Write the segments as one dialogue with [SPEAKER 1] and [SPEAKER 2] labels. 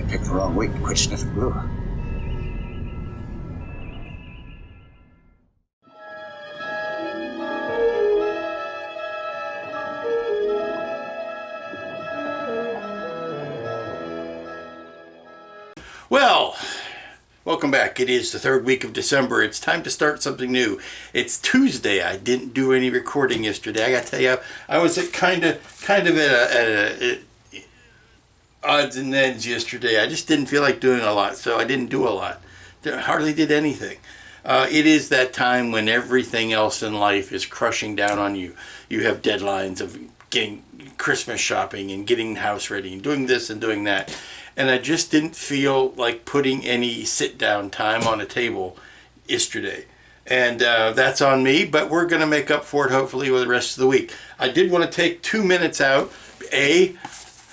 [SPEAKER 1] Picked the wrong week to quit sniffing glue.
[SPEAKER 2] Well, welcome back. It is the third week of December. It's time to start something new. It's Tuesday. I didn't do any recording yesterday. I gotta tell you, I was at kind of at a odds and ends yesterday. I just didn't feel like doing a lot, so I didn't do a lot. Hardly did anything. It is that time when everything else in life is crushing down on you. You have deadlines of getting Christmas shopping and getting the house ready and doing this and doing that. And I just didn't feel like putting any sit-down time on a table yesterday. And that's on me, but we're going to make up for it hopefully with the rest of the week. I did want to take 2 minutes out.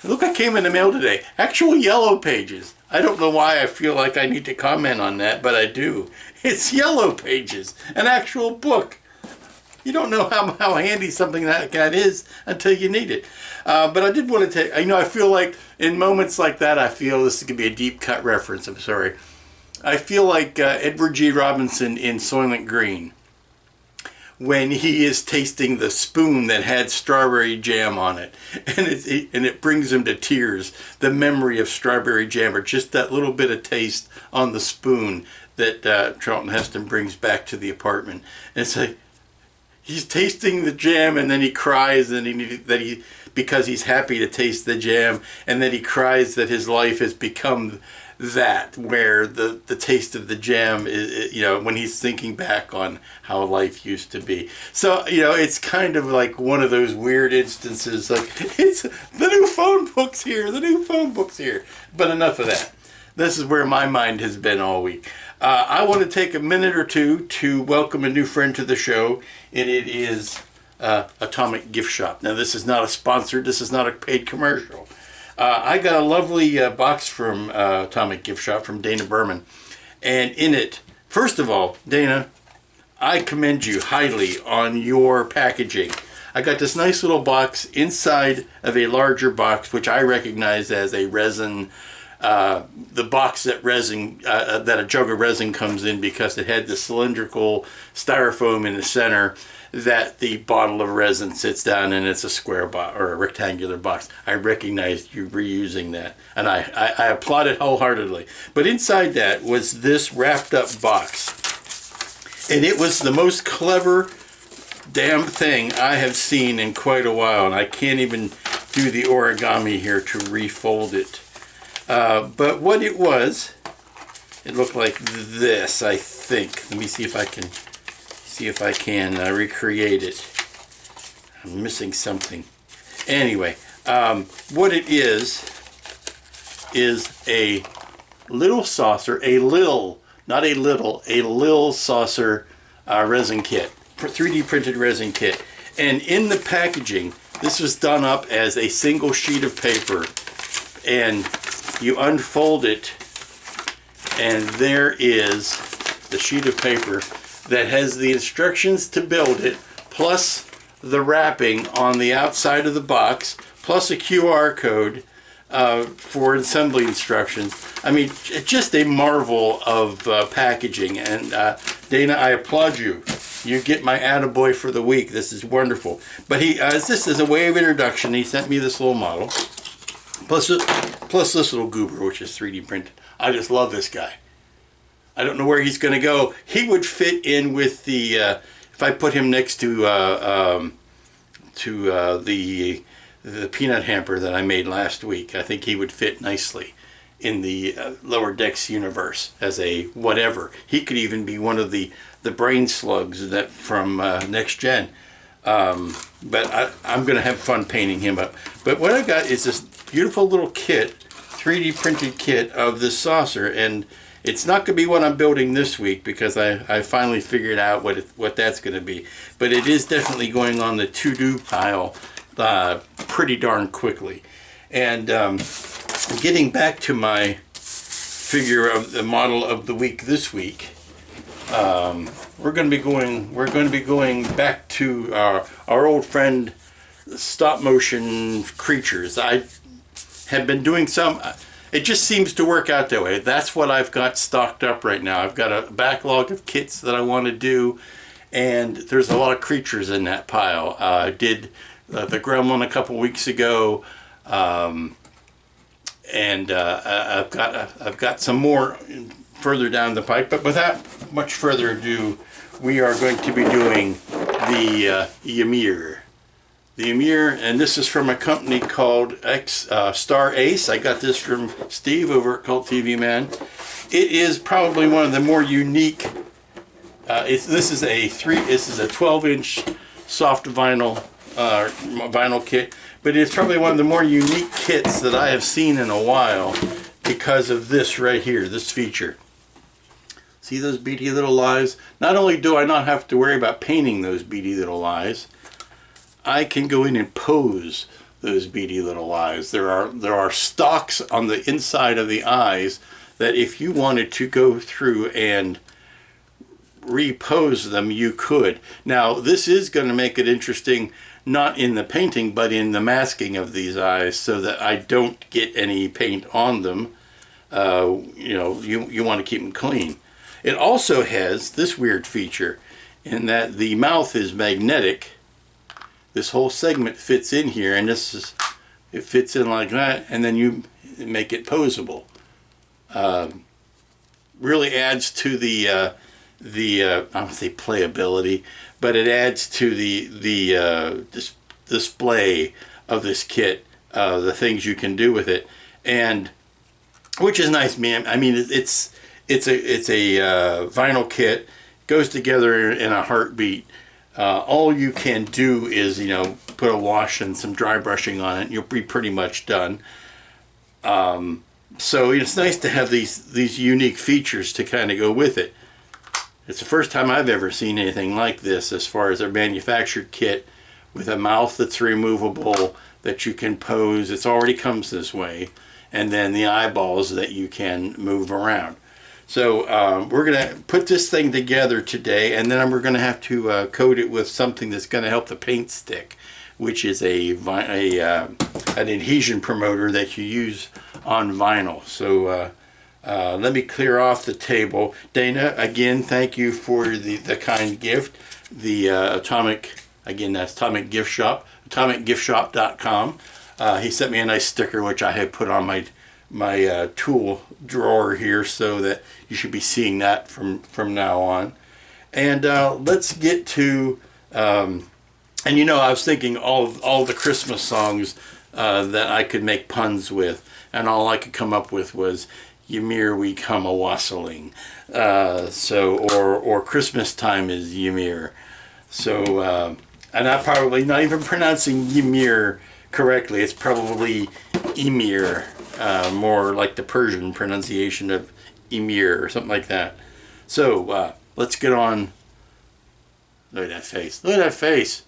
[SPEAKER 2] Look what came in the mail today. Actual Yellow Pages. I don't know why I feel like I need to comment on that, but I do. It's Yellow Pages, an actual book. You don't know how handy something like that is until you need it. But I did want to take, I feel like in moments like that, I feel this could be a deep cut reference, I'm sorry. I feel like Edward G. Robinson in Soylent Green, when he is tasting the spoon that had strawberry jam on it, and it brings him to tears, the memory of strawberry jam, or just that little bit of taste on the spoon that Charlton Heston brings back to the apartment. And it's like, he's tasting the jam, and then he cries, and because he's happy to taste the jam, and then he cries that his life has become that, where the taste of the jam is, when he's thinking back on how life used to be. So, it's kind of like one of those weird instances, like, it's the new phone book's here, But enough of that. This is where my mind has been all week. I want to take a minute or two to welcome a new friend to the show, and it is Atomic Gift Shop. Now, this is not a sponsor. This is not a paid commercial. I got a lovely box from Atomic Gift Shop from Dana Berman. And in it, first of all, Dana, I commend you highly on your packaging. I got this nice little box inside of a larger box, which I recognize as a resin, the box that a jug of resin comes in, because it had the cylindrical styrofoam in the center that the bottle of resin sits down in. It's a square box or a rectangular box. I recognized you reusing that, and I applaud it wholeheartedly. But inside that was this wrapped up box, and it was the most clever damn thing I have seen in quite a while, and I can't even do the origami here to refold it. But what it was, it looked like this, I think. Let me see if I can recreate it. I'm missing something. Anyway, what it is a little saucer, a lil saucer resin kit, 3D printed resin kit. And in the packaging, this was done up as a single sheet of paper, and you unfold it, and there is the sheet of paper that has the instructions to build it, plus the wrapping on the outside of the box, plus a QR code for assembly instructions. I mean, just a marvel of packaging. And Dana, I applaud you. You get my attaboy for the week. This is wonderful. But this is a way of introduction. He sent me this little model, plus this little goober, which is 3D printed. I just love this guy. I don't know where he's going to go. He would fit in with the, if I put him next to the peanut hamper that I made last week, I think he would fit nicely in the Lower Decks universe as a whatever. He could even be one of the brain slugs that from Next Gen. But I'm going to have fun painting him up. But what I got is this beautiful little kit, 3D printed kit of this saucer, and it's not going to be what I'm building this week, because I finally figured out what that's going to be. But it is definitely going on the to-do pile pretty darn quickly. And getting back to my figure of the model of the week this week, we're going to be going back to our old friend stop motion creatures. I have been doing some, it just seems to work out that way. That's what I've got stocked up right now. I've got a backlog of kits that I want to do, and there's a lot of creatures in that pile. I did the gremlin a couple weeks ago, and I've got some more further down the pike. But without much further ado, we are going to be doing the Ymir. The Ymir, and this is from a company called Star Ace. I got this from Steve over at Cult TV Man. It is probably one of the more unique. This is a 12-inch soft vinyl kit, but it's probably one of the more unique kits that I have seen in a while because of this right here, this feature. See those beady little eyes? Not only do I not have to worry about painting those beady little eyes, I can go in and pose those beady little eyes. There are stalks on the inside of the eyes that if you wanted to go through and repose them, you could. Now, this is going to make it interesting, not in the painting, but in the masking of these eyes, so that I don't get any paint on them. You want to keep them clean. It also has this weird feature in that the mouth is magnetic. This whole segment fits in here, and it fits in like that, and then you make it posable. Really adds to the I don't say playability, but it adds to the display of this kit, the things you can do with it, and which is nice, man. I mean, it's a vinyl kit, goes together in a heartbeat. All you can do is, put a wash and some dry brushing on it, and you'll be pretty much done. So it's nice to have these unique features to kind of go with it. It's the first time I've ever seen anything like this as far as a manufactured kit with a mouth that's removable, that you can pose. It already comes this way. And then the eyeballs that you can move around. So we're going to put this thing together today, and then we're going to have to coat it with something that's going to help the paint stick, which is an adhesion promoter that you use on vinyl. So let me clear off the table. Dana, again, thank you for the kind gift. The Atomic, again, that's Atomic Gift Shop, atomicgiftshop.com. He sent me a nice sticker, which I have put on my tool drawer here, so that you should be seeing that from now on. And let's get to I was thinking all the Christmas songs that I could make puns with, and all I could come up with was Ymir we come a wassailing, or Christmas time is Ymir. So and I'm probably not even pronouncing Ymir correctly. It's probably Ymir, more like the Persian pronunciation of Ymir or something like that. So let's get on. Look at that face. Look at that face.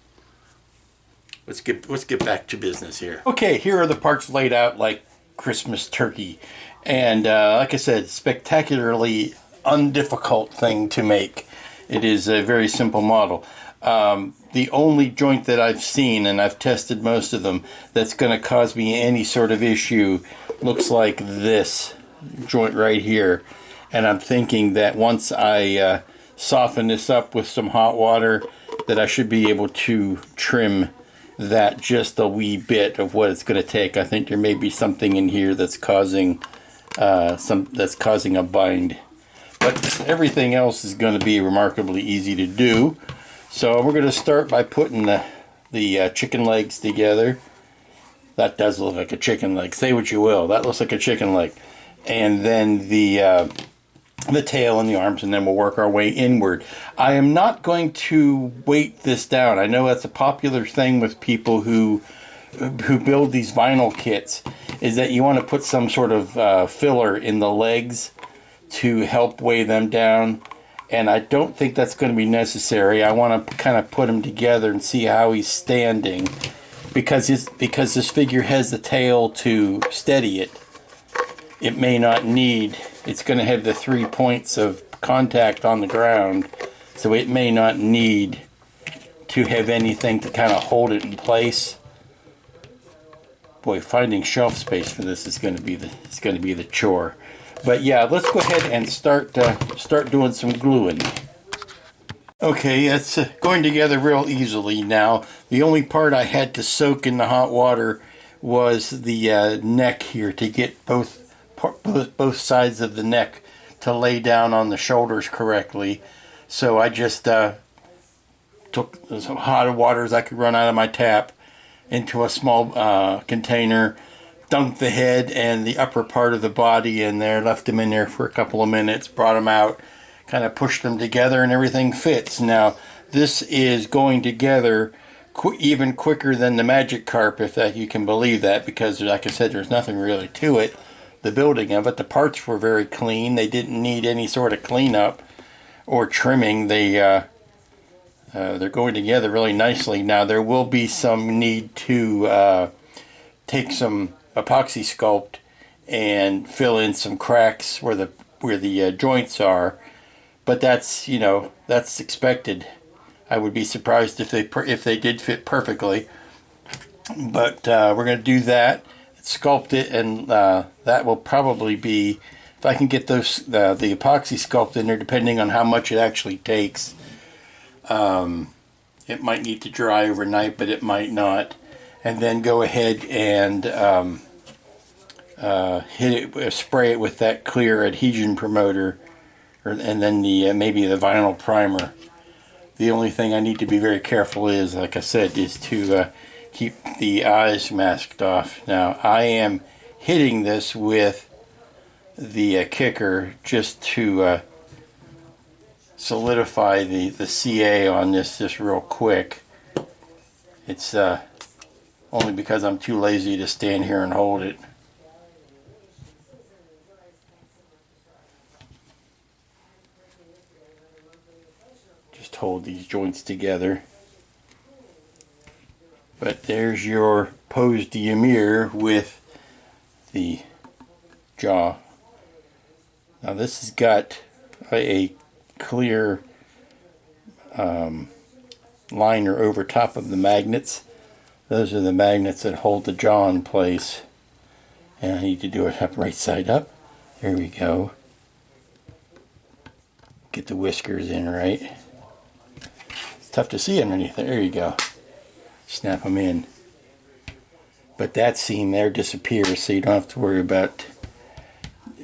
[SPEAKER 2] Let's get back to business here. Okay, here are the parts laid out like Christmas turkey, and like I said, spectacularly undifficult thing to make. It is a very simple model. The only joint that I've seen, and I've tested most of them, that's going to cause me any sort of issue looks like this joint right here. And I'm thinking that once I soften this up with some hot water, that I should be able to trim that just a wee bit of what it's going to take. I think there may be something in here that's causing a bind. But everything else is going to be remarkably easy to do. So we're going to start by putting the chicken legs together. That does look like a chicken leg. Say what you will. That looks like a chicken leg. And then the tail and the arms, and then we'll work our way inward. I am not going to weight this down. I know that's a popular thing with people who build these vinyl kits, is that you want to put some sort of filler in the legs to help weigh them down. And I don't think that's going to be necessary. I want to kind of put him together and see how he's standing, because this figure has the tail to steady it. It may not need. It's going to have the 3 points of contact on the ground, so it may not need to have anything to kind of hold it in place. boy, finding shelf space for this is going to be the chore. But yeah, let's go ahead and start doing some gluing. Okay, it's going together real easily now. The only part I had to soak in the hot water was the neck here, to get both sides of the neck to lay down on the shoulders correctly. So I just took as hot water as I could run out of my tap into a small container, dunked the head and the upper part of the body in there, left them in there for a couple of minutes, brought them out, kind of pushed them together, and everything fits. Now, this is going together even quicker than the magic carp, if that you can believe that, because like I said, there's nothing really to it, the building of it. The parts were very clean. They didn't need any sort of cleanup or trimming. They're going together really nicely. Now, there will be some need to take some epoxy sculpt and fill in some cracks where the joints are, but that's, you know, that's expected. I would be surprised if they did fit perfectly, but we're going to do that, sculpt it, and that will probably be, if I can get those the epoxy sculpt in there, depending on how much it actually takes. It might need to dry overnight, but it might not. And then go ahead and spray it with that clear adhesion promoter, and then maybe the vinyl primer. The only thing I need to be very careful is, like I said, is to keep the eyes masked off. Now, I am hitting this with the kicker just to solidify the CA on this just real quick. It's only because I'm too lazy to stand here and hold it. Just hold these joints together. But there's your posed Ymir with the jaw. Now this has got a clear liner over top of the magnets. Those are the magnets that hold the jaw in place. And I need to do it right side up. There we go. Get the whiskers in right. It's tough to see underneath there. There you go. Snap them in. But that seam there disappears, so you don't have to worry about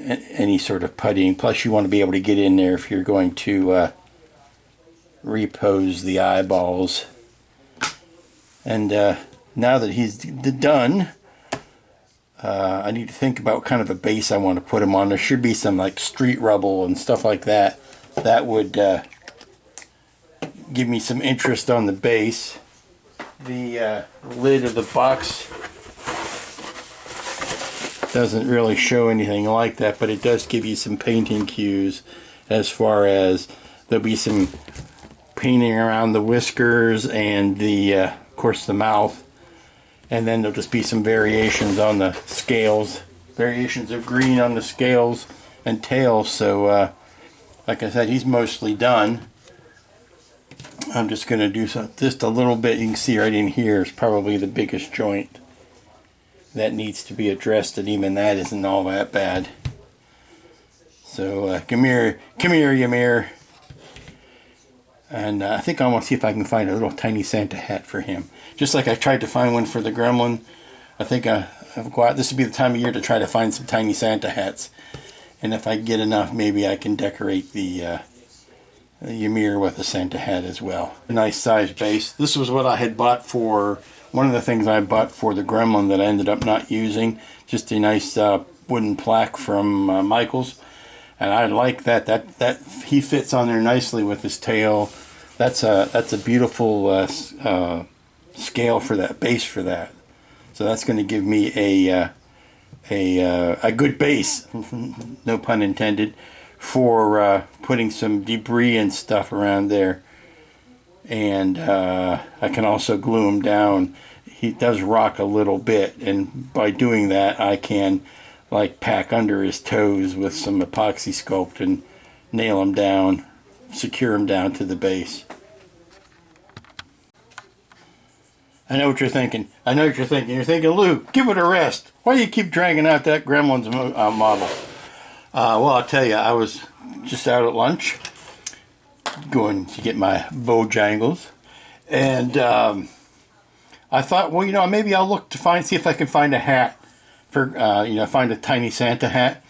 [SPEAKER 2] any sort of puttying. Plus, you want to be able to get in there if you're going to repose the eyeballs. And now that he's done, I need to think about what kind of a base I want to put him on. There should be some like street rubble and stuff like that. That would give me some interest on the base. The lid of the box doesn't really show anything like that, but it does give you some painting cues, as far as there'll be some painting around the whiskers and the of course the mouth, and then there'll just be some variations on the scales, variations of green on the scales and tails. So like I said, he's mostly done. I'm just going to do just a little bit. You can see right in here is probably the biggest joint that needs to be addressed, and even that isn't all that bad. So come here, Ymir. And I think I want to see if I can find a little tiny Santa hat for him. Just like I tried to find one for the gremlin. I think this would be the time of year to try to find some tiny Santa hats. And if I get enough, maybe I can decorate the Ymir with a Santa hat as well. A nice size base. This was what I had bought for, one of the things I bought for the gremlin that I ended up not using. Just a nice wooden plaque from Michael's. And I like that he fits on there nicely with his tail. That's a beautiful scale for that, base for that. So that's going to give me a good base, no pun intended, for putting some debris and stuff around there. And I can also glue him down. He does rock a little bit, and by doing that I can like pack under his toes with some epoxy sculpt and nail him down, secure him down to the base. I know what you're thinking. I know what you're thinking. You're thinking, Lou, give it a rest. Why do you keep dragging out that Gremlins model? Well, I'll tell you, I was just out at lunch, going to get my Bojangles, and I thought, well, you know, maybe I'll look to see if I can find a hat for, you know, find a tiny Santa hat.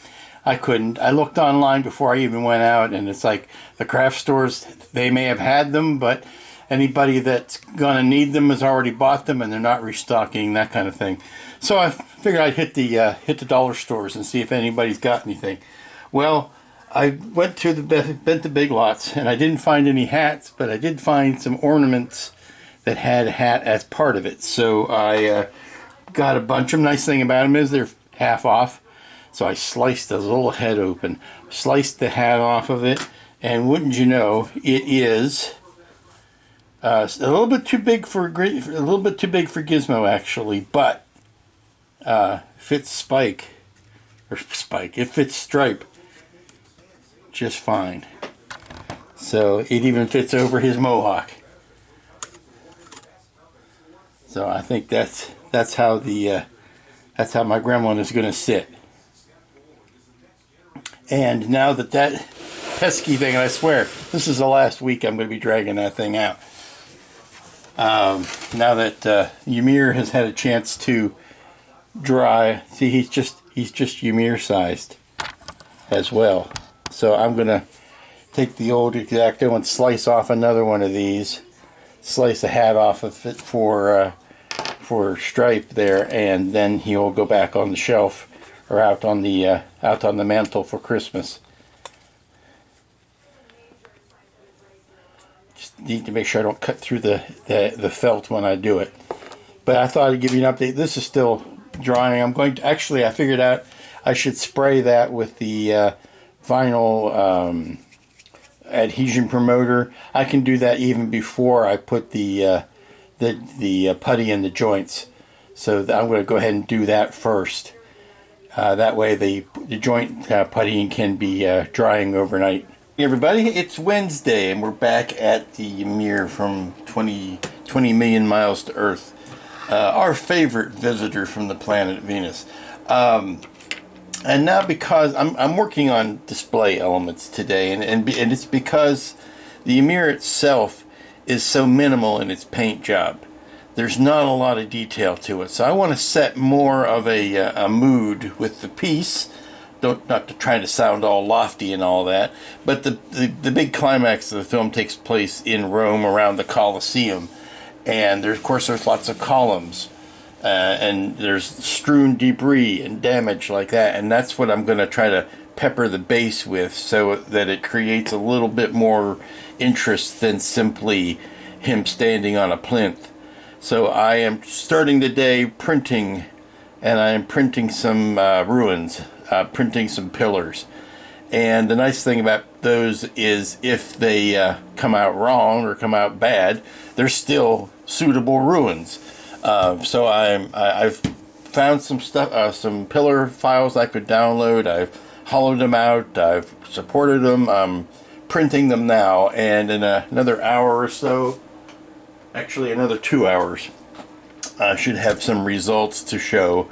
[SPEAKER 2] I couldn't. I looked online before I even went out, and it's like the craft stores, they may have had them, but anybody that's gonna need them has already bought them, and they're not restocking, that kind of thing. So I figured I'd hit the dollar stores and see if anybody's got anything. Well, I went to the Big Lots, and I didn't find any hats, but I did find some ornaments that had a hat as part of it. So I got a bunch of them. Nice thing about them is they're half off. So I sliced the little head open, sliced the hat off of it, and wouldn't you know, it is a little bit too big for Gizmo, actually, but fits Spike. It fits Stripe just fine. So it even fits over his mohawk. So I think that's how my gremlin is going to sit. And now that pesky thing, and I swear this is the last week I'm going to be dragging that thing out. Now that Ymir has had a chance to dry, see, he's just Ymir sized as well. So I'm gonna take the old X-Acto and slice off another one of these, slice a hat off of it for Stripe there, and then he'll go back on the shelf or out on the mantle for Christmas. Just need to make sure I don't cut through the felt when I do it. But I thought I'd give you an update. This is still drying. I figured out I should spray that with the vinyl adhesion promoter. I can do that even before I put the putty in the joints. So I'm going to go ahead and do that first. That way the joint puttying can be drying overnight. Hey everybody, it's Wednesday and we're back at the Ymir from 20 million miles to Earth. Our favorite visitor from the planet Venus. And now because I'm working on display elements today, and it's because the Ymir itself is so minimal in its paint job. There's not a lot of detail to it, so I want to set more of a mood with the piece. Not to try to sound all lofty and all that, but the big climax of the film takes place in Rome around the Colosseum, and of course there's lots of columns. And there's strewn debris and damage like that, and that's what I'm going to try to pepper the base with so that it creates a little bit more interest than simply him standing on a plinth. So I am starting the day printing, and I am printing some ruins, printing some pillars. And the nice thing about those is if they come out wrong or come out bad, they're still suitable ruins. So I've found some stuff, some pillar files I could download. I've hollowed them out. I've supported them. I'm printing them now, and in another hour or so, actually another 2 hours, I should have some results to show,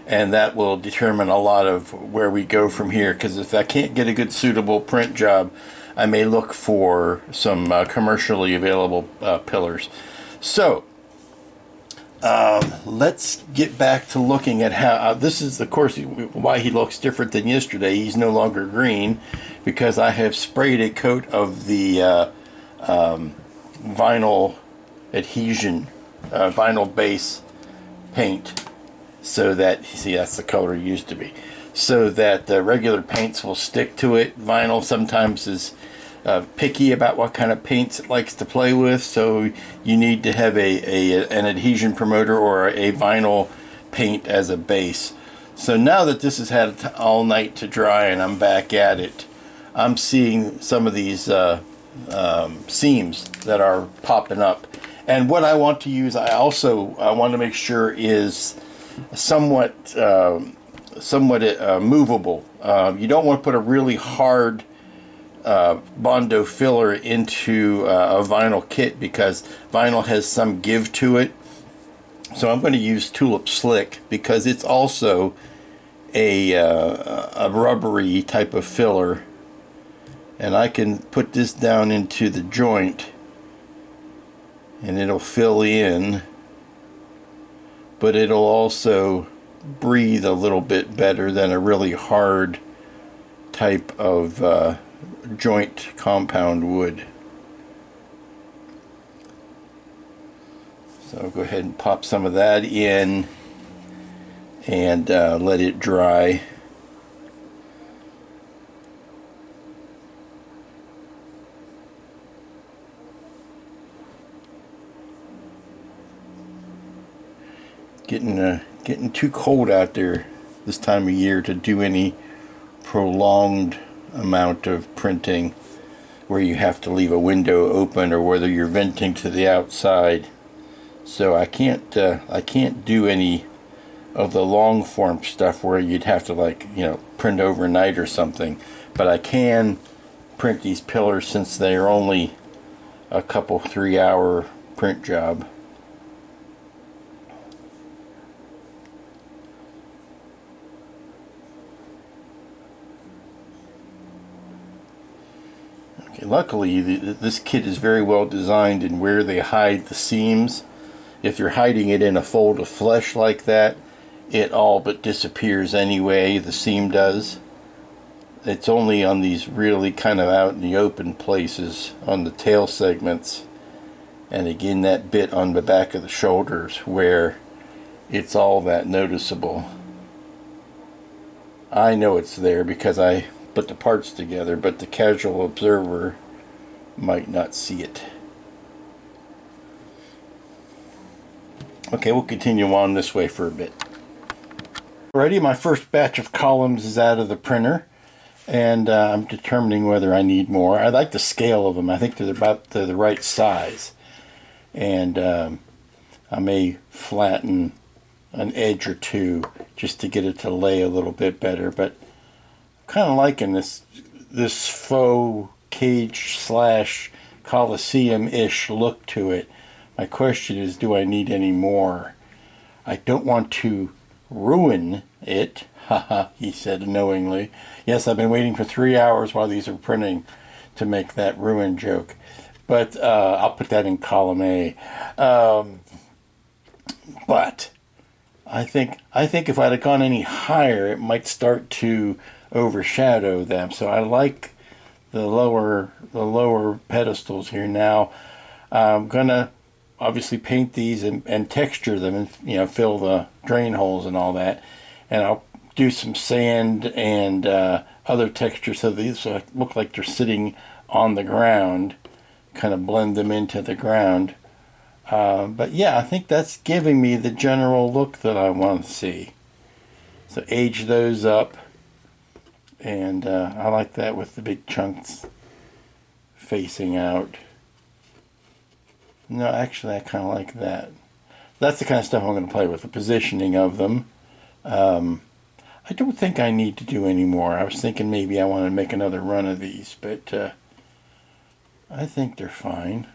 [SPEAKER 2] and that will determine a lot of where we go from here. Because if I can't get a good suitable print job, I may look for some commercially available pillars. So let's get back to looking at how this is, of course, why he looks different than yesterday. He's no longer green because I have sprayed a coat of the vinyl adhesion, vinyl base paint, so that, see, that's the color it used to be, so that the regular paints will stick to it. Vinyl sometimes is picky about what kind of paints it likes to play with, so you need to have an adhesion promoter or a vinyl paint as a base. So now that this has had all night to dry and I'm back at it, I'm seeing some of these seams that are popping up. And what I want to use, I want to make sure is somewhat movable. You don't want to put a really hard Bondo filler into a vinyl kit, because vinyl has some give to it, So I'm going to use Tulip Slick because it's also a rubbery type of filler, and I can put this down into the joint and it'll fill in, but it'll also breathe a little bit better than a really hard type of joint compound would. So I'll go ahead and pop some of that in and let it dry. Getting too cold out there this time of year to do any prolonged amount of printing where you have to leave a window open or whether you're venting to the outside. So I can't do any of the long form stuff where you'd have to, like, you know, print overnight or something, but I can print these pillars since they're only a couple 3-hour print job. Okay, luckily this kit is very well designed in where they hide the seams. If you're hiding it in a fold of flesh like that, it all but disappears anyway, the seam does. It's only on these really kind of out in the open places on the tail segments, and again that bit on the back of the shoulders where it's all that noticeable. I know it's there because I put the parts together, but the casual observer might not see it. Okay, we'll continue on this way for a bit. Alrighty, my first batch of columns is out of the printer, and I'm determining whether I need more. I like the scale of them. I think they're about the right size, and I may flatten an edge or two just to get it to lay a little bit better. But I'm kind of liking this faux cage slash Coliseum-ish look to it. My question is, do I need any more? I don't want to ruin it. Haha, he said knowingly. Yes, I've been waiting for 3 hours while these are printing to make that ruin joke. But I'll put that in column A. But I think if I'd have gone any higher, it might start to overshadow them. So I like the lower pedestals here. Now I'm gonna obviously paint these and texture them, and, you know, fill the drain holes and all that, and I'll do some sand and other texture so these look like they're sitting on the ground, kind of blend them into the ground. But yeah, I think that's giving me the general look that I want to see. So age those up, and I like that with the big chunks facing out. No, actually, I kind of like that. That's the kind of stuff I'm going to play with, the positioning of them. I don't think I need to do any more. I was thinking maybe I want to make another run of these, but I think they're fine.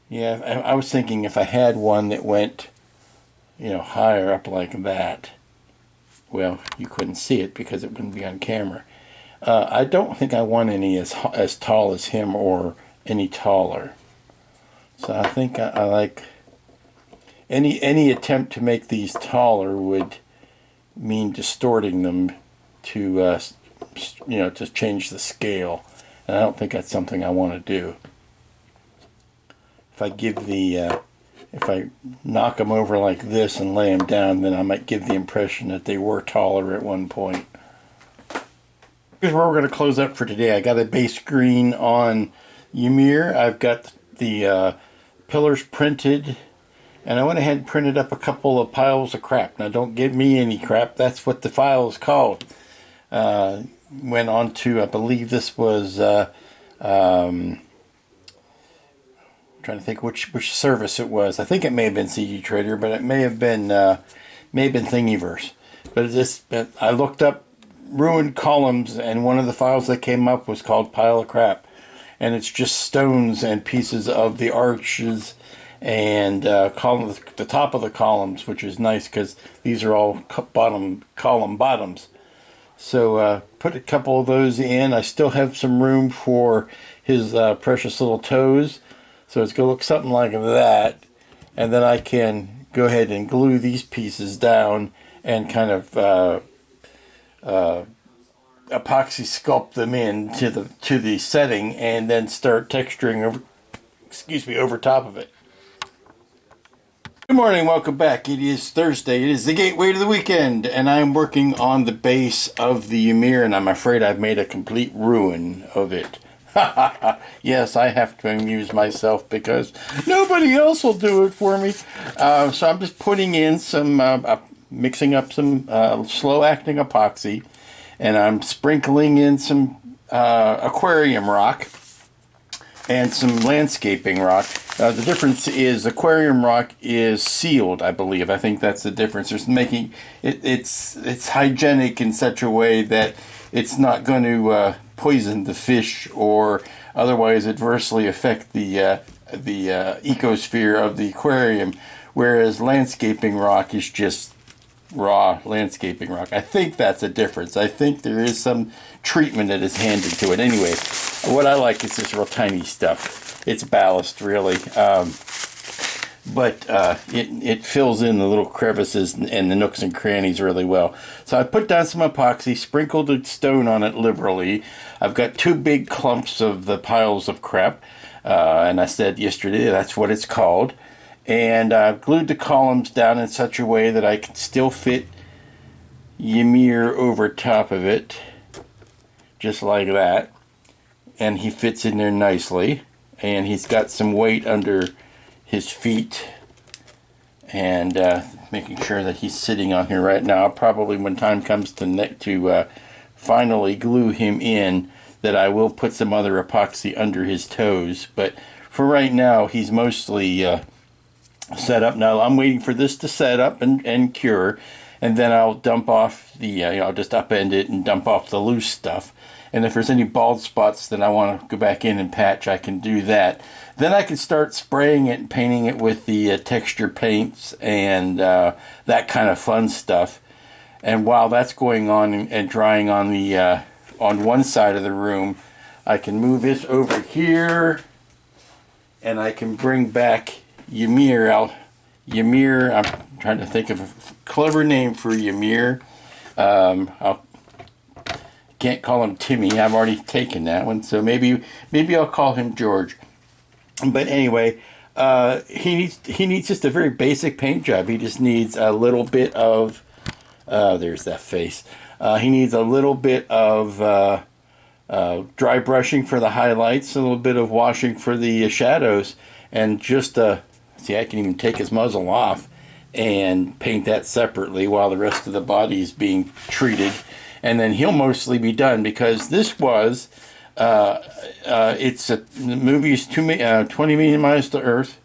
[SPEAKER 2] Yeah, I was thinking if I had one that went, you know, higher up like that, well, you couldn't see it because it wouldn't be on camera. I don't think I want any as tall as him or any taller. So I think I like any attempt to make these taller would mean distorting them to you know, to change the scale, and I don't think that's something I want to do. If I give if I knock them over like this and lay them down, then I might give the impression that they were taller at one point. Here's where we're going to close up for today. I got a base green on Ymir. I've got the pillars printed, and I went ahead and printed up a couple of piles of crap. Now, don't give me any crap. That's what the file is called. Went on to, I believe this was, trying to think which service it was. I think it may have been CG Trader, but it may have been Thingiverse. But I looked up ruined columns, and one of the files that came up was called Pile of Crap, and it's just stones and pieces of the arches and the top of the columns, which is nice because these are all column bottoms. So put a couple of those in. I still have some room for his precious little toes, so it's going to look something like that. And then I can go ahead and glue these pieces down and kind of epoxy sculpt them in to the setting, and then start texturing over top of it. Good morning, welcome back. It is Thursday. It is the gateway to the weekend, and I'm working on the base of the Ymir, and I'm afraid I've made a complete ruin of it. Yes, I have to amuse myself because nobody else will do it for me. So I'm just putting in some, mixing up some slow-acting epoxy, and I'm sprinkling in some aquarium rock and some landscaping rock. The difference is aquarium rock is sealed, I believe. I think that's the difference. There's making it's hygienic in such a way that it's not going to poison the fish or otherwise adversely affect the ecosphere of the aquarium, whereas landscaping rock is just raw landscaping rock. I think that's a difference. I think there is some treatment that is handed to it. Anyway, what I like is this real tiny stuff. It's ballast, really. But it fills in the little crevices and the nooks and crannies really well. So I put down some epoxy, sprinkled the stone on it liberally. I've got 2 big clumps of the piles of crap. And I said yesterday that's what it's called. And I've glued the columns down in such a way that I can still fit Ymir over top of it. Just like that. And he fits in there nicely. And he's got some weight under his feet. And making sure that he's sitting on here right now. Probably when time comes to finally glue him in, that I will put some other epoxy under his toes. But for right now, he's mostly set up. Now I'm waiting for this to set up and cure, and then I'll dump off the I'll just upend it and dump off the loose stuff. And if there's any bald spots that I want to go back in and patch, I can do that. Then I can start spraying it and painting it with the texture paints and that kind of fun stuff. And while that's going on and drying on the on one side of the room, I can move this over here, and I can bring back Ymir. Ymir, I'm trying to think of a clever name for Ymir. I can't call him Timmy. I've already taken that one, so maybe I'll call him George. But anyway, he needs just a very basic paint job. He just needs a little bit of there's that face. He needs a little bit of dry brushing for the highlights, a little bit of washing for the shadows, and just see, I can even take his muzzle off and paint that separately while the rest of the body is being treated. And then he'll mostly be done, because this was, the movie is 20 Million Miles to Earth,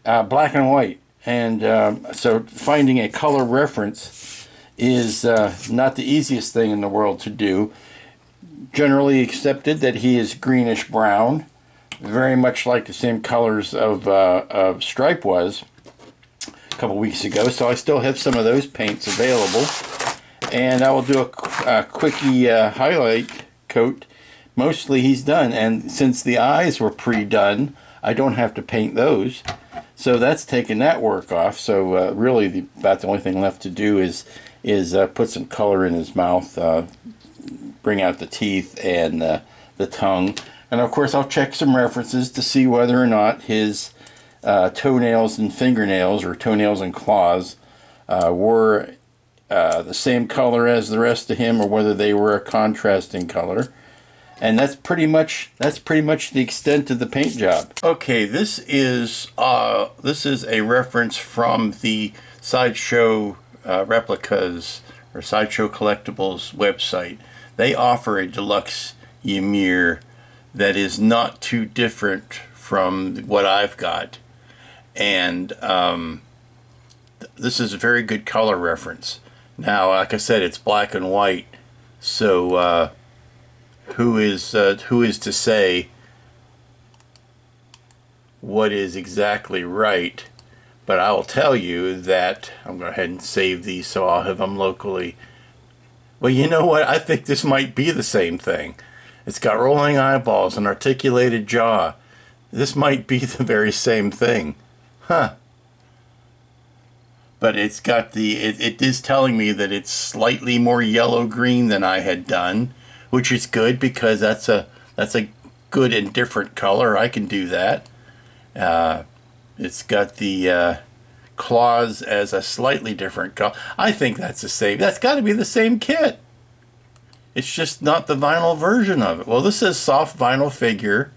[SPEAKER 2] black and white. And so finding a color reference is not the easiest thing in the world to do. Generally accepted that he is greenish brown, very much like the same colors of Stripe was a couple weeks ago. So I still have some of those paints available, and I will do a quickie highlight coat. Mostly he's done, and since the eyes were pre-done, I don't have to paint those, so that's taken that work off. So really about the only thing left to do is put some color in his mouth, bring out the teeth and the tongue. And of course I'll check some references to see whether or not his toenails and fingernails, or toenails and claws, were the same color as the rest of him, or whether they were a contrasting color. And that's pretty much the extent of the paint job. Okay, this is a reference from the Sideshow Replicas or Sideshow Collectibles website. They offer a deluxe Ymir that is not too different from what I've got, and this is a very good color reference. Now, like I said, it's black and white, so who is to say what is exactly right, but I will tell you that I'm going to go ahead and save these so I'll have them locally. Well, you know what? I think this might be the same thing. It's got rolling eyeballs, an articulated jaw. This might be the very same thing. Huh. But it's got it is telling me that it's slightly more yellow-green than I had done, which is good because that's a good and different color. I can do that. It's got the claws as a slightly different color. I think that's the same. That's got to be the same kit. It's just not the vinyl version of it. Well, this is soft vinyl figure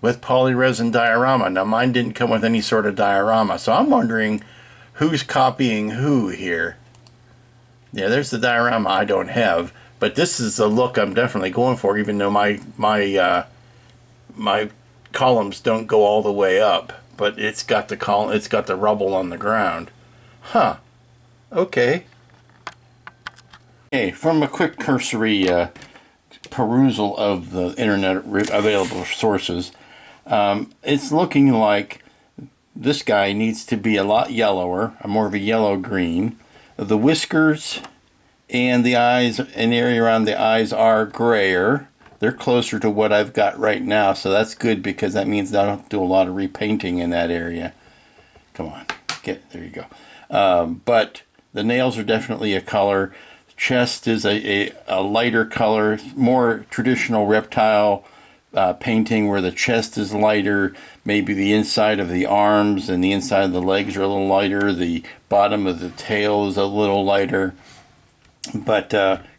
[SPEAKER 2] with polyresin diorama. Now, mine didn't come with any sort of diorama, so I'm wondering who's copying who here. Yeah, there's the diorama I don't have, but this is the look I'm definitely going for, even though my columns don't go all the way up, but it's got the rubble on the ground. Huh. Okay. Okay, from a quick cursory perusal of the internet available sources, it's looking like this guy needs to be a lot yellower, more of a yellow-green. The whiskers and the eyes, an area around the eyes are grayer. They're closer to what I've got right now, so that's good because that means I don't have to do a lot of repainting in that area. Come on, there you go. But the nails are definitely a color. Chest is a lighter color, more traditional reptile painting where the chest is lighter, maybe the inside of the arms and the inside of the legs are a little lighter, the bottom of the tail is a little lighter. But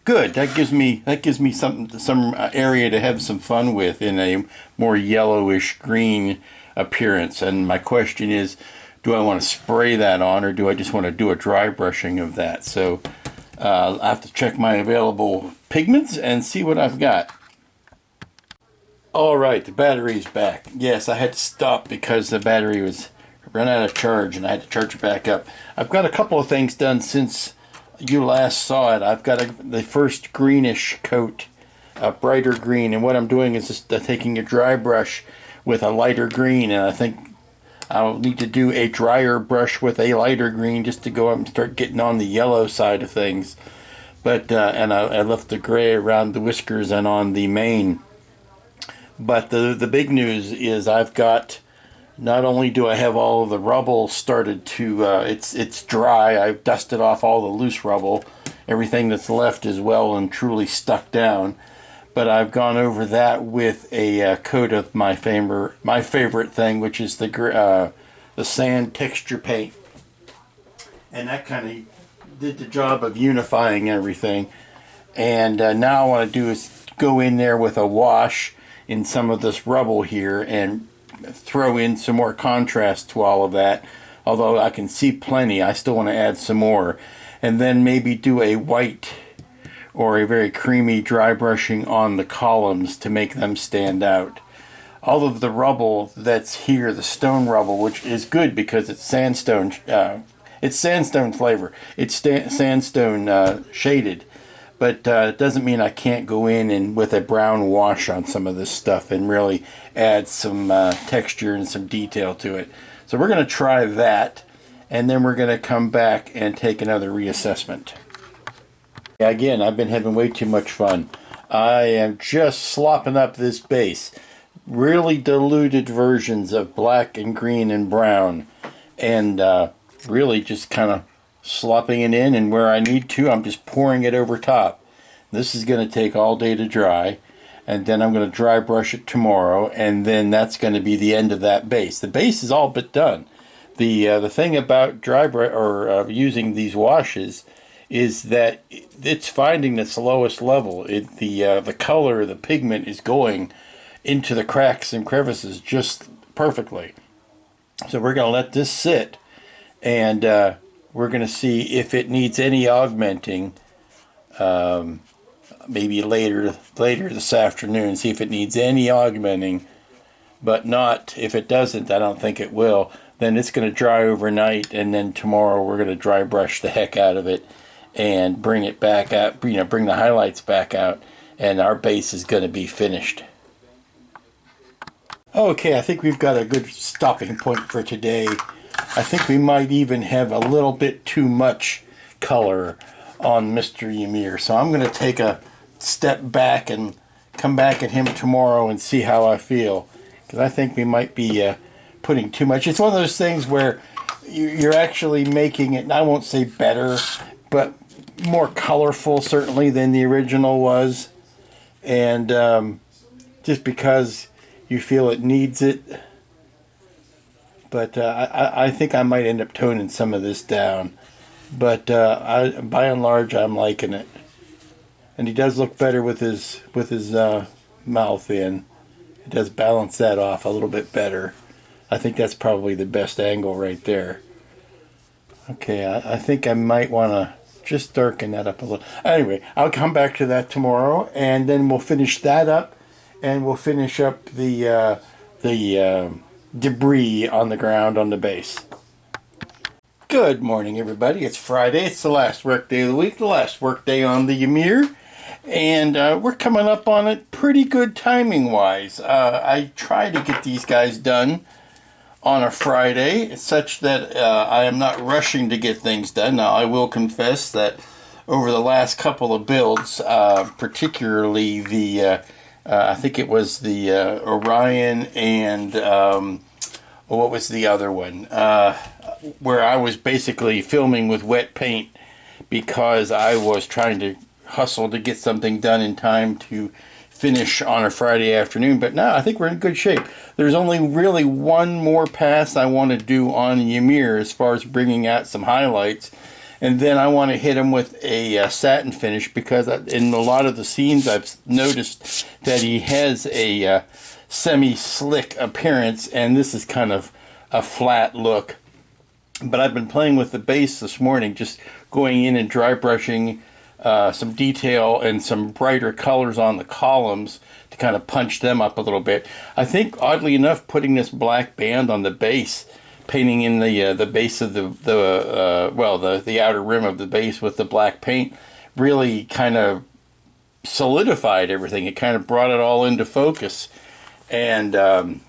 [SPEAKER 2] good, that gives me some area to have some fun with in a more yellowish green appearance. And my question is, do I want to spray that on, or do I just want to do a dry brushing of that? So I'll have to check my available pigments and see what I've got. All right, the battery's back. Yes, I had to stop because the battery was run out of charge and I had to charge it back up. I've got a couple of things done since you last saw it. I've got the first greenish coat, a brighter green, and what I'm doing is just taking a dry brush with a lighter green, and I think I'll need to do a drier brush with a lighter green just to go up and start getting on the yellow side of things. But and I left the gray around the whiskers and on the mane. But the big news is I've got, not only do I have all of the rubble started to, it's dry, I've dusted off all the loose rubble, everything that's left is well and truly stuck down, but I've gone over that with a coat of my favorite thing, which is the sand texture paint, and that kind of did the job of unifying everything. And now I want to do is go in there with a wash in some of this rubble here and throw in some more contrast to all of that. Although I can see plenty, I still want to add some more. And then maybe do a white or a very creamy dry brushing on the columns to make them stand out. All of the rubble that's here, the stone rubble, which is good because it's sandstone flavor. It's sandstone shaded. But it doesn't mean I can't go in and with a brown wash on some of this stuff and really add some texture and some detail to it. So we're going to try that, and then we're going to come back and take another reassessment. Again, I've been having way too much fun. I am just slopping up this base. Really diluted versions of black and green and brown, and really just kind of slopping it in, and where I need to, I'm just pouring it over top. This is going to take all day to dry, and then I'm going to dry brush it tomorrow, and then that's going to be the end of that base. The base is all but done. The thing about dry brush or using these washes is that it's finding its lowest level. The color, the pigment is going into the cracks and crevices just perfectly. So we're going to let this sit, and we're going to see if it needs any augmenting, maybe later this afternoon, see if it needs any augmenting, but not, if it doesn't, I don't think it will, then it's going to dry overnight, and then tomorrow we're going to dry brush the heck out of it and bring it back out, bring the highlights back out, and our base is going to be finished. Okay, I think we've got a good stopping point for today. I think we might even have a little bit too much color on Mr. Ymir. So I'm going to take a step back and come back at him tomorrow and see how I feel. Because I think we might be putting too much. It's one of those things where you're actually making it, and I won't say better, but more colorful certainly than the original was. And just because you feel it needs it. But I think I might end up toning some of this down. But by and large, I'm liking it. And he does look better with his mouth in. It does balance that off a little bit better. I think that's probably the best angle right there. Okay, I think I might want to just darken that up a little. Anyway, I'll come back to that tomorrow, and then we'll finish that up, and we'll finish up the debris on the ground on the base. Good morning, everybody. It's Friday. It's the last work day of the week, the last work day on the Ymir. And we're coming up on it pretty good timing-wise. I try to get these guys done on a Friday, such that I am not rushing to get things done. Now, I will confess that over the last couple of builds, particularly the, I think it was the Orion and what was the other one? Where I was basically filming with wet paint because I was trying to hustle to get something done in time to finish on a Friday afternoon. But now I think we're in good shape. There's only really one more pass I want to do on Ymir as far as bringing out some highlights. And then I want to hit him with a satin finish, because in a lot of the scenes I've noticed that he has a semi-slick appearance, and this is kind of a flat look. But I've been playing with the base this morning, just going in and dry brushing some detail and some brighter colors on the columns to kind of punch them up a little bit. I think, oddly enough, putting this black band on the base, painting in the base of the outer rim of the base with the black paint, really kind of solidified everything. It kind of brought it all into focus. And then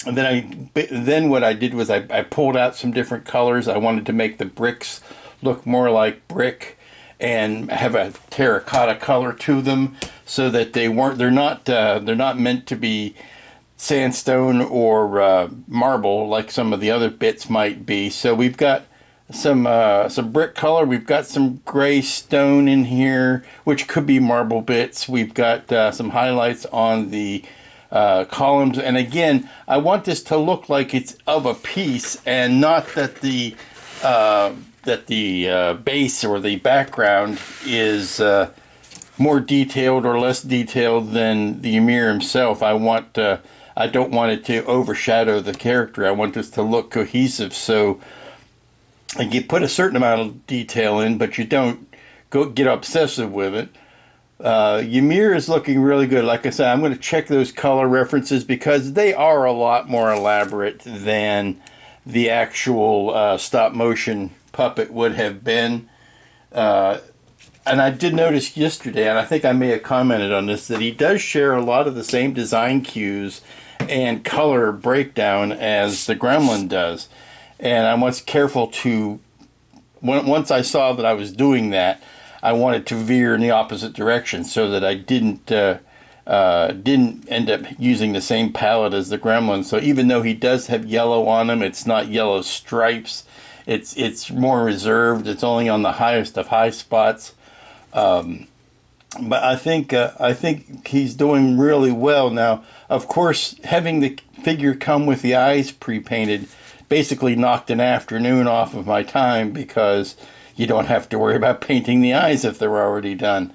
[SPEAKER 2] what I did was I pulled out some different colors. I wanted to make the bricks look more like brick and have a terracotta color to them, so that they're not meant to be sandstone or marble like some of the other bits might be. So we've got some brick color. We've got some gray stone in here, which could be marble bits. We've got some highlights on the columns, and again, I want this to look like it's of a piece, and not that the base or the background is more detailed or less detailed than the Ymir himself. I don't want it to overshadow the character. I want this to look cohesive. So you put a certain amount of detail in, but you don't get obsessive with it. Ymir is looking really good. Like I said, I'm going to check those color references, because they are a lot more elaborate than the actual stop motion puppet would have been. And I did notice yesterday, and I think I may have commented on this, that he does share a lot of the same design cues and color breakdown as the Gremlin does. And I was careful to, once I saw that I was doing that, I wanted to veer in the opposite direction, so that I didn't end up using the same palette as the Gremlin. So even though he does have yellow on him, it's not yellow stripes. It's more reserved. It's only on the highest of high spots. But I think he's doing really well now. Of course, having the figure come with the eyes pre-painted basically knocked an afternoon off of my time, because you don't have to worry about painting the eyes if they're already done.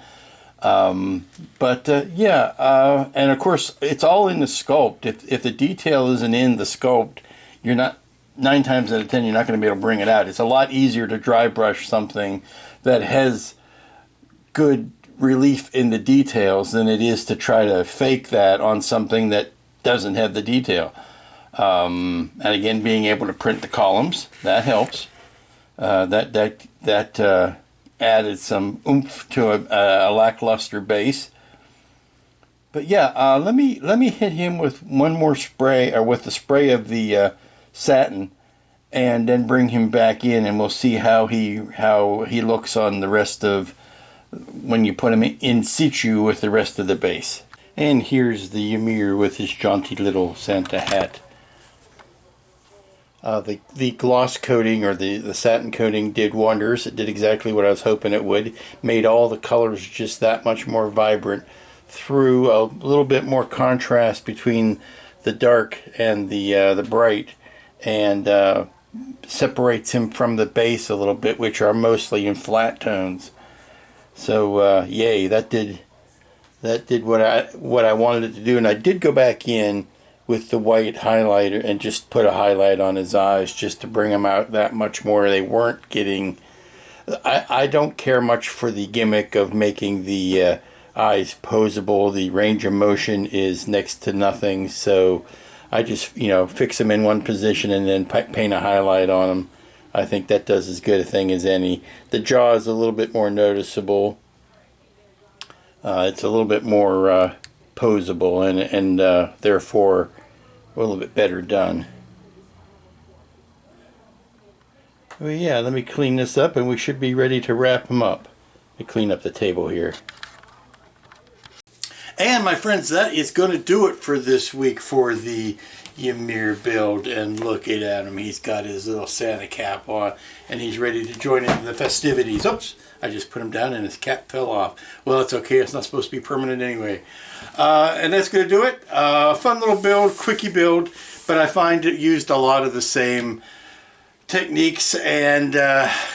[SPEAKER 2] And of course, it's all in the sculpt. If the detail isn't in the sculpt, you're not, 9 times out of 10, you're not going to be able to bring it out. It's a lot easier to dry brush something that has good relief in the details than it is to try to fake that on something that doesn't have the detail. And again, being able to print the columns, that helps. That added some oomph to a lackluster base. But yeah, let me hit him with one more spray, or with the spray of the satin, and then bring him back in, and we'll see how he looks on the rest of, when you put him in situ with the rest of the base. And here's the Ymir with his jaunty little Santa hat. The gloss coating, or the satin coating, did wonders. It did exactly what I was hoping it would. Made all the colors just that much more vibrant. Threw a little bit more contrast between the dark and the bright, and separates him from the base a little bit, which are mostly in flat tones. So yay, that did what I wanted it to do. And I did go back in with the white highlighter and just put a highlight on his eyes, just to bring them out that much more. They weren't getting... I don't care much for the gimmick of making the eyes posable. The range of motion is next to nothing, so I just, fix them in one position and then paint a highlight on them. I think that does as good a thing as any. The jaw is a little bit more noticeable. It's a little bit more posable, and therefore a little bit better done. Well, yeah, let me clean this up and we should be ready to wrap them up. Let me clean up the table here. And my friends, that is going to do it for this week for the Ymir build. And look at him, he's got his little Santa cap on, and he's ready to join in the festivities. Oops, I just put him down and his cap fell off. Well, it's okay, it's not supposed to be permanent anyway. And that's going to do it. Fun little build, quickie build, but I find it used a lot of the same techniques and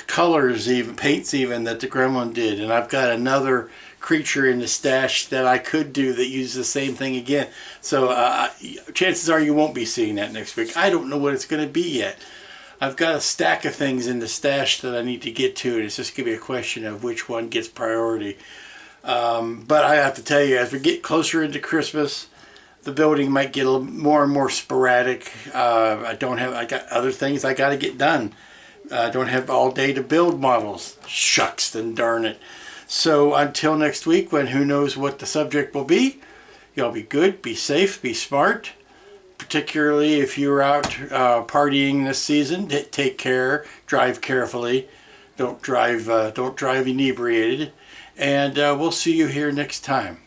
[SPEAKER 2] colors, even paints even, that the Gremlin did. And I've got another creature in the stash that I could do that uses the same thing again. So chances are you won't be seeing that next week. I don't know what it's going to be yet. I've got a stack of things in the stash that I need to get to, and it's just going to be a question of which one gets priority. But I have to tell you, as we get closer into Christmas, the building might get a little more and more sporadic. I got other things I got to get done. I don't have all day to build models. Shucks, then darn it. So until next week, when who knows what the subject will be, y'all be good, be safe, be smart. Particularly if you're out partying this season, take care, drive carefully, don't drive inebriated, and we'll see you here next time.